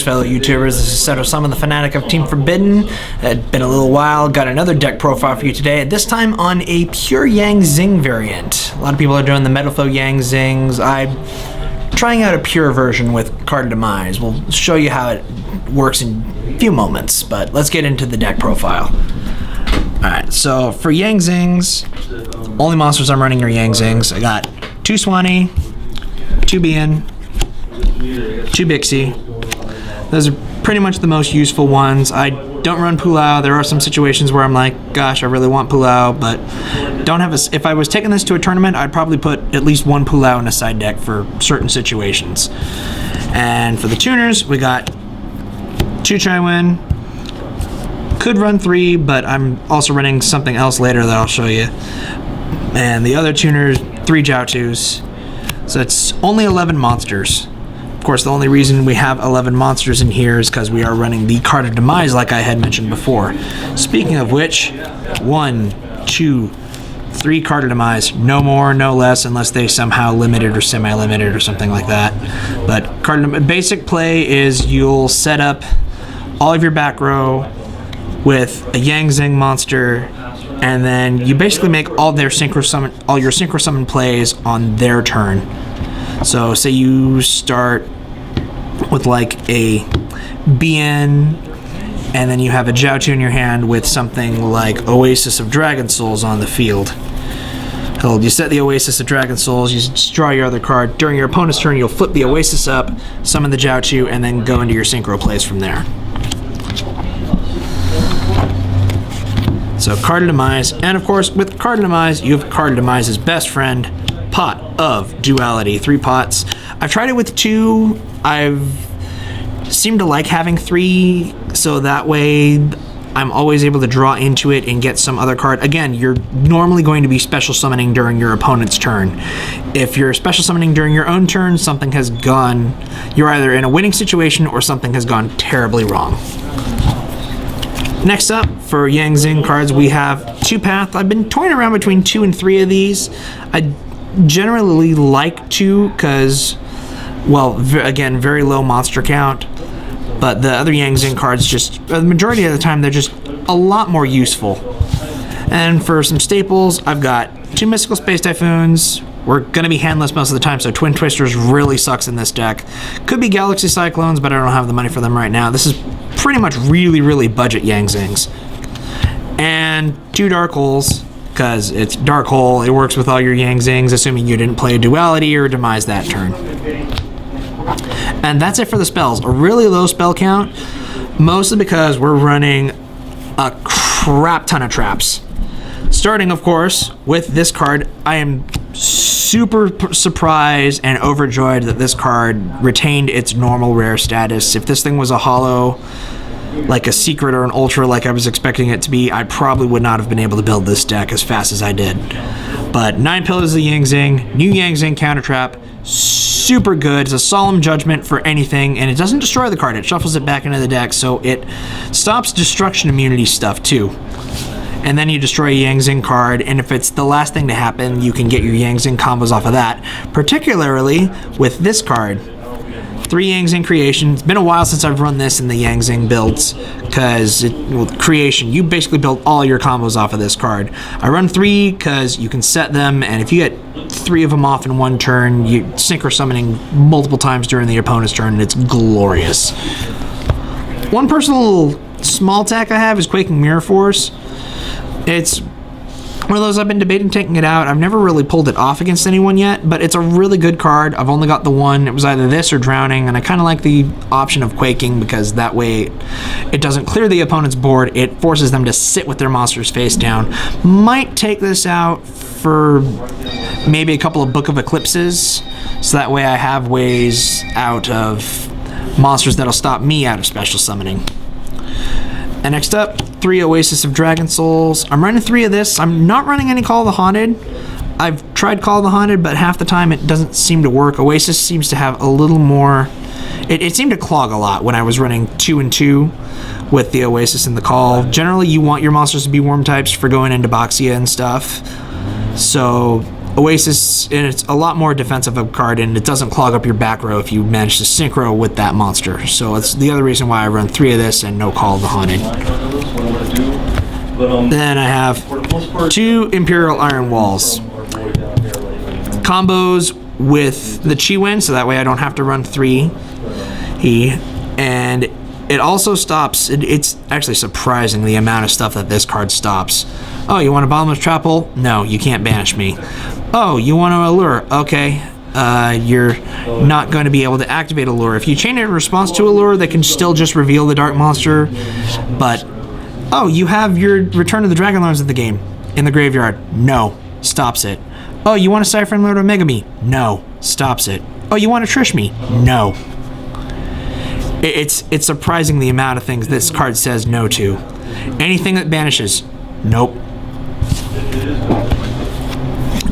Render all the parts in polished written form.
fellow YouTubers. This is Seto Summon, the fanatic of Team Forbidden. It's been a little while. Got another deck profile for you today, this time on a pure Yang Zing variant. A lot of people are doing the Metal Flow Yang Zings. I'm trying out a pure version with card Demise. We'll show you how it works in a few moments, but let's get into the deck profile. Alright, so for Yang Zings, only monsters I'm running are Yang Zings. I got 2 Swanee, 2 Bien, 2 Bixie. Those are pretty much the most useful ones. I don't run Pulau. There are some situations where I'm like, gosh, I really want Pulau, but don't have a... If I was taking this to a tournament, I'd probably put at least 1 Pulau in a side deck for certain situations. And for the tuners, we got 2 Chaiwen. Could run 3, but I'm also running something else later that I'll show you. And the other tuners, 3 Jiaotus. So it's only 11 monsters. Of course, the only reason we have 11 monsters in here is because we are running the card of Demise, like I had mentioned before. Speaking of which, 1, 2, 3 card of Demise. No more, no less, unless they somehow limited or semi-limited or something like that. But basic play is you'll set up all of your back row with a Yang Zing monster, and then you basically make all your synchro summon plays on their turn. So say you start with like a BN, and then you have a Jiaotu in your hand with something like Oasis of Dragon Souls on the field. You set the Oasis of Dragon Souls, you draw your other card. During your opponent's turn, you'll flip the Oasis up, summon the Jiaotu, and then go into your synchro plays from there. So card of Demise, and of course with card of Demise, you have card of Demise's best friend, Pot of Duality. 3 pots. I've tried it with 2. I've seemed to like having 3, so that way I'm always able to draw into it and get some other card. Again, you're normally going to be special summoning during your opponent's turn. If you're special summoning during your own turn, something has gone... You're either in a winning situation or something has gone terribly wrong. Next up, for Yang Zing cards, we have 2 Path. I've been toying around between 2 and 3 of these. I generally like 2 because, well, again, very low monster count. But the other Yang Zing cards, just the majority of the time, they're just a lot more useful. And for some staples, I've got 2 Mystical Space Typhoons. We're going to be handless most of the time, so Twin Twisters really sucks in this deck. Could be Galaxy Cyclones, but I don't have the money for them right now. This is pretty much really budget Yang Zings. And 2 Dark Holes, because it's Dark Hole. It works with all your Yang Zings, assuming you didn't play Duality or Demise that turn. And that's it for the spells. A really low spell count, mostly because we're running a crap ton of traps. Starting, of course, with this card. I am super surprised and overjoyed that this card retained its normal rare status. If this thing was a holo, like a secret or an ultra like I was expecting it to be, I probably would not have been able to build this deck as fast as I did. But 9 Pillars of the Yang Zing, new Yang Zing counter trap, super good. It's a solemn judgment for anything, and it doesn't destroy the card, it shuffles it back into the deck, so it stops destruction immunity stuff too. And then you destroy a Yang Zing card, and if it's the last thing to happen, you can get your Yang Zing combos off of that. Particularly with this card. 3 Yang Zing Creation. It's been a while since I've run this in the Yang Zing builds, because with Creation, you basically build all your combos off of this card. I run 3 because you can set them, and if you get 3 of them off in one turn, you synchro summoning multiple times during the opponent's turn, and it's glorious. One personal small tech I have is Quaking Mirror Force. It's one of those I've been debating taking it out. I've never really pulled it off against anyone yet, but it's a really good card. I've only got the one. It was either this or Drowning, and I kind of like the option of Quaking because that way it doesn't clear the opponent's board. It forces them to sit with their monsters face down. Might take this out for maybe a couple of Book of Eclipses, so that way I have ways out of monsters that'll stop me out of special summoning. And next up, 3 Oasis of Dragon Souls. I'm running 3 of this. I'm not running any Call of the Haunted. I've tried Call of the Haunted, but half the time it doesn't seem to work. Oasis seems to have a little more... It seemed to clog a lot when I was running 2 and 2 with the Oasis and the Call. Generally, you want your monsters to be worm types for going into Boxia and stuff. So Oasis, and it's a lot more defensive of a card, and it doesn't clog up your back row if you manage to synchro with that monster. So it's the other reason why I run 3 of this and no Call of the Haunted. Then I have 2 Imperial Iron Walls. Combos with the Chi Wind, so that way I don't have to run 3. And it also stops, it's actually surprising the amount of stuff that this card stops. Oh, you want a Bottomless Trap Hole? No, you can't banish me. Oh, you want to Allure? Okay. You're not going to be able to activate Allure. If you chain it in response to Allure, they can still just reveal the Dark Monster. But, oh, you have your Return of the Dragonlords in the game, in the graveyard. No, stops it. Oh, you want to Cypher and Lord Omega me? No, stops it. Oh, you want to Trish me? No. It's surprising the amount of things this card says no to. Anything that banishes, nope.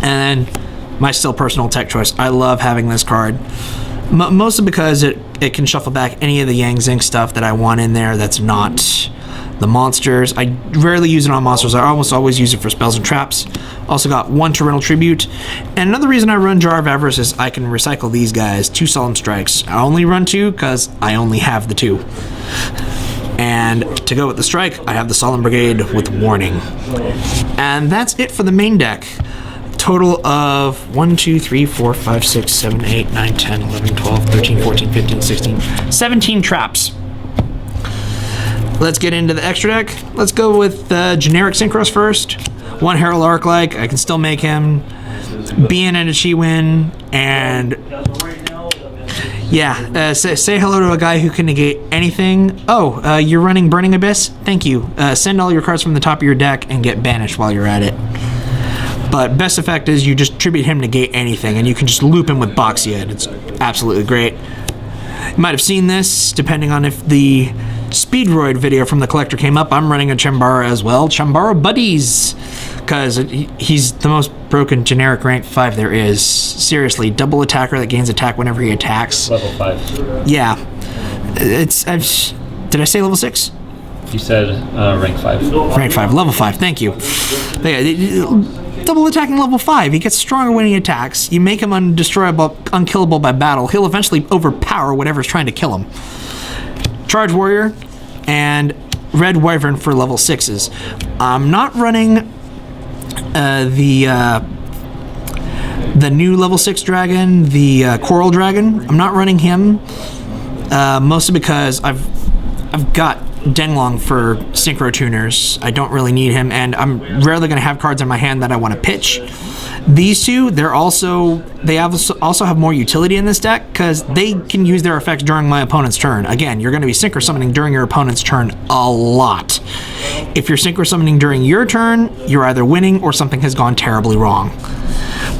And my still personal tech choice. I love having this card. Mostly because it can shuffle back any of the Yang Zing stuff that I want in there that's not the monsters. I rarely use it on monsters. I almost always use it for spells and traps. Also got 1 Torrential Tribute. And another reason I run Jar of Avarice is I can recycle these guys. 2 Solemn Strikes. I only run 2 because I only have the 2. And to go with the strike, I have the Solemn Brigade with Warning. And that's it for the main deck. Total of 1, 2, 3, 4, 5, 6, 7, 8, 9, 10, 11, 12, 13, 14, 15, 16, 17 traps. Let's get into the extra deck. Let's go with generic Synchros first. 1 Herald Arc-like. I can still make him. Being and a Chi Win. And yeah, say hello to a guy who can negate anything. Oh, you're running Burning Abyss? Thank you. Send all your cards from the top of your deck and get banished while you're at it. But best effect is you just tribute him, negate anything, and you can just loop him with Boxia, and it's absolutely great. You might have seen this, depending on if the Speedroid video from the collector came up. I'm running a Chambara as well. Chambara Buddies! Because he's the most broken generic rank 5 there is. Seriously, double attacker that gains attack whenever he attacks. Level 5. Yeah. Did I say level 6? You said rank 5. Rank 5, level 5, thank you. Double attacking level 5. He gets stronger when he attacks. You make him unkillable by battle. He'll eventually overpower whatever's trying to kill him. Charge Warrior and Red Wyvern for level 6s. I'm not running the new level 6 dragon, the Coral Dragon. I'm not running him, mostly because I've got Denglong for Synchro Tuners. I don't really need him, and I'm rarely going to have cards in my hand that I want to pitch. These two, they also have more utility in this deck because they can use their effects during my opponent's turn. Again, you're going to be Synchro Summoning during your opponent's turn a lot. If you're Synchro Summoning during your turn, you're either winning or something has gone terribly wrong.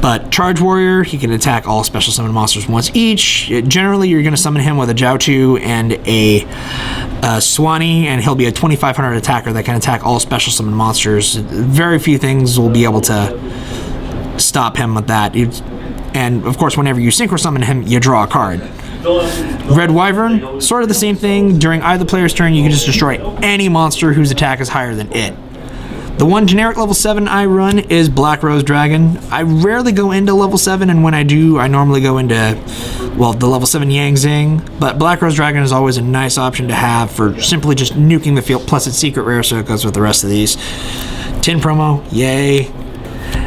But Charge Warrior, he can attack all special summon monsters once each. Generally, you're going to summon him with a Jiaotu and a Swanee, and he'll be a 2500 attacker that can attack all special summon monsters. Very few things will be able to stop him with that. And of course, whenever you Synchro Summon him, you draw a card. Red Wyvern, sort of the same thing. During either player's turn, you can just destroy any monster whose attack is higher than it. The one generic level 7 I run is Black Rose Dragon. I rarely go into level 7, and when I do, I normally go into, well, the level 7 Yang Zing. But Black Rose Dragon is always a nice option to have for simply just nuking the field, plus it's secret rare, so it goes with the rest of these. 10 promo, yay.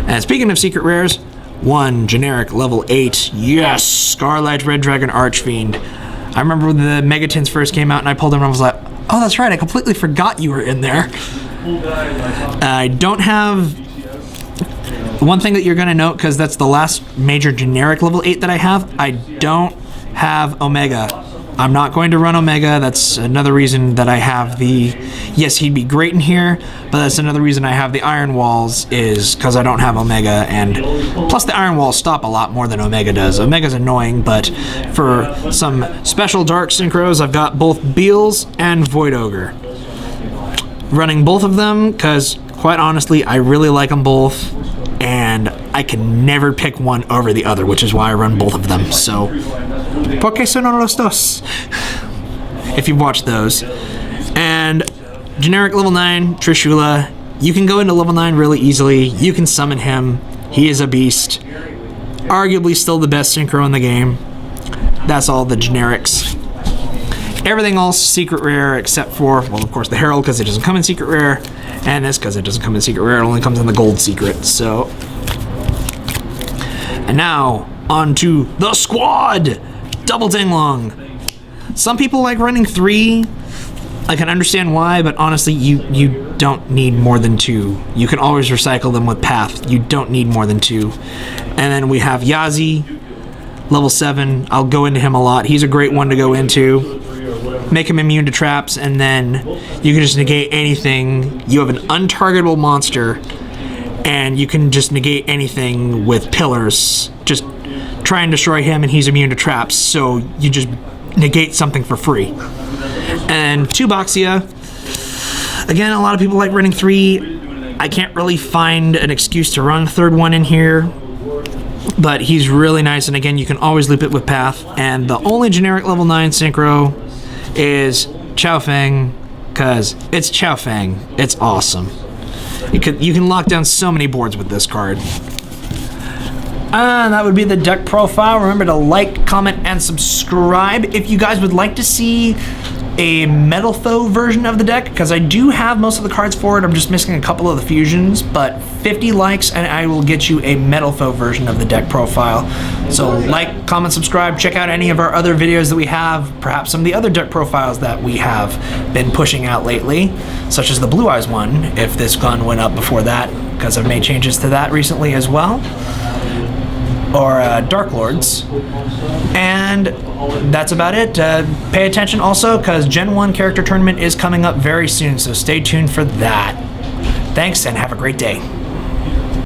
And speaking of secret rares, 1 generic level 8, yes, Scarlet Red Dragon Archfiend. I remember when the Megatins first came out and I pulled them and I was like, oh, that's right, I completely forgot you were in there. I don't have... One thing that you're going to note, because that's the last major generic level 8 that I have, I don't have Omega. I'm not going to run Omega. That's another reason that I have the... Yes, he'd be great in here, but that's another reason I have the Iron Walls is because I don't have Omega, and plus the Iron Walls stop a lot more than Omega does. Omega's annoying, but for some special Dark Synchros, I've got both Beals and Void Ogre. Running both of them because, quite honestly, I really like them both, and I can never pick one over the other, which is why I run both of them. So, porque son los dos? If you've watched those. And generic level 9, Trishula, you can go into level 9 really easily. You can summon him. He is a beast. Arguably still the best synchro in the game. That's all the generics. Everything else secret rare except for, well, of course, the Herald because it doesn't come in secret rare, and this because it doesn't come in secret rare. It only comes in the gold secret. So, and now on to the squad. Double Dinglong. Some people like running 3. I can understand why, but honestly, you don't need more than 2. You can always recycle them with Path. You don't need more than 2. And then we have Yazi, level 7. I'll go into him a lot. He's a great one to go into. Make him immune to traps, and then you can just negate anything. You have an untargetable monster, and you can just negate anything with pillars. Just try and destroy him, and he's immune to traps, so you just negate something for free. And 2 Boxia. Again, a lot of people like running 3. I can't really find an excuse to run a 3rd one in here, but he's really nice, and again, you can always loop it with Path. And the only generic level 9 synchro is Chao Feng, because it's Chao Feng. It's awesome. You can lock down so many boards with this card. And that would be the deck profile. Remember to like, comment, and subscribe. If you guys would like to see a Metal Foe version of the deck, because I do have most of the cards for it. I'm just missing a couple of the fusions, but 50 likes and I will get you a Metal Foe version of the deck profile. So like, comment, subscribe, check out any of our other videos that we have, perhaps some of the other deck profiles that we have been pushing out lately, such as the Blue Eyes one, if this gun went up before that, because I've made changes to that recently as well. Or Dark Lords. And that's about it. Pay attention also, because Gen 1 character tournament is coming up very soon, so stay tuned for that. Thanks, and have a great day.